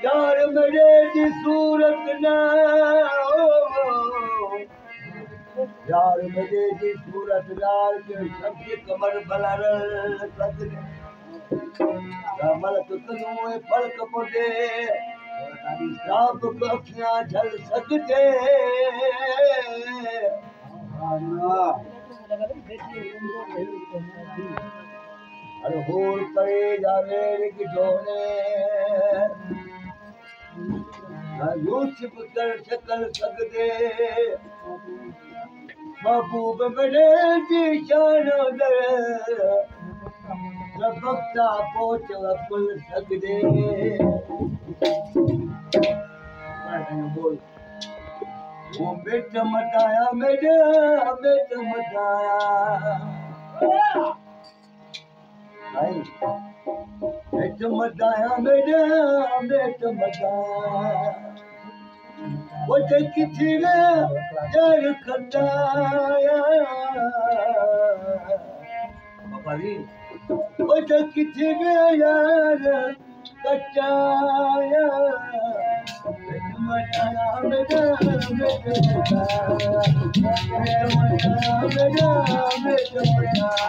यार मेरे की सूरत न यार मेरे की सूरत लाल के सबके कमर बलर सकने मलक तनू फलक पुदे सब अखियां झल सकते अरे होर परे जावे की ढोने यूसुफ कर सकल सकते महबूब मेरे की शान दर बख्ता पहुंच कुल सकते बोल वो बेट मटाया मेरे बेट मटाया बेट मटाया मेरे बेट मटाया वो किसी ने जर खटाया बाबा जी वो किसी ने यार कटाया बेट मटाया मेरे बेट मटाया मेरे बेट मटाया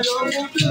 No,